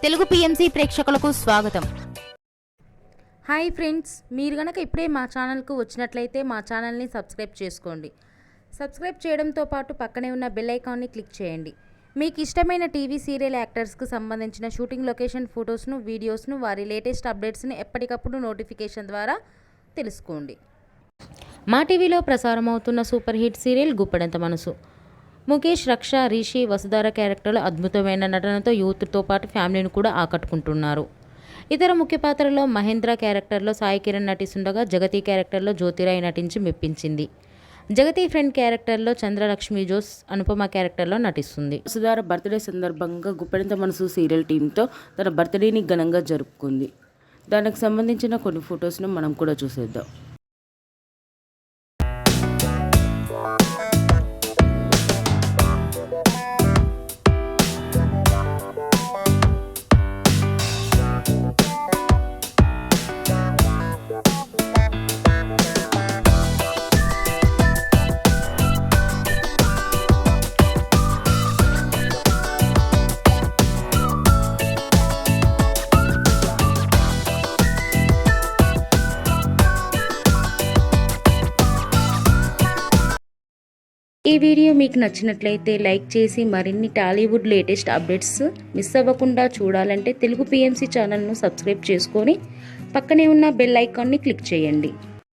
Telugu PMC ప్రేక్షకులకు స్వాగతం. Hi friends, మీరు గనక ఇప్పుడే మా ఛానల్కు వచ్చినట్లయితే మా ఛానల్ని సబ్స్క్రైబ్ చేసుకోండి. సబ్స్క్రైబ్ చేయడంతో పాటు పక్కనే ఉన్న బెల్ ఐకాన్ని క్లిక్ చేయండి. మీకు ఇష్టమైన టీవీ సీరియల్ యాక్టర్స్కు సంబంధించిన షూటింగ్ లొకేషన్ ఫొటోస్ను, వీడియోస్ను, వారి లేటెస్ట్ అప్డేట్స్ని ఎప్పటికప్పుడు నోటిఫికేషన్ ద్వారా తెలుసుకోండి. మా టీవీలో ప్రసారం అవుతున్న సూపర్ హిట్ సీరియల్ గుప్పెడంత మనసు. ముఖేష్, రక్ష, రిషి, వసుధార క్యారెక్టర్లు అద్భుతమైన నటనతో యూత్తో పాటు ఫ్యామిలీని కూడా ఆకట్టుకుంటున్నారు. ఇతర ముఖ్య పాత్రలో మహేంద్ర క్యారెక్టర్లో సాయి కిరణ్ నటిస్తుండగా, జగతి క్యారెక్టర్లో జ్యోతిరాయ్ నటించి మెప్పించింది. జగతి ఫ్రెండ్ క్యారెక్టర్లో చంద్రలక్ష్మి జోస్, అనుపమ క్యారెక్టర్లో నటిస్తుంది. వసుధార బర్త్డే సందర్భంగా గుప్పెడంత మనసు సీరియల్ టీంతో తన బర్త్డేని ఘనంగా జరుపుకుంది. దానికి సంబంధించిన కొన్ని ఫొటోస్ను మనం కూడా చూసేద్దాం. ఈ వీడియో మీకు నచ్చినట్లయితే లైక్ చేసి మరిన్ని టాలీవుడ్ లేటెస్ట్ అప్డేట్స్ మిస్ అవ్వకుండా చూడాలంటే తెలుగు పిఎంసి ఛానల్ను సబ్స్క్రైబ్ చేసుకొని పక్కనే ఉన్న బెల్ ఐకాన్ని క్లిక్ చేయండి.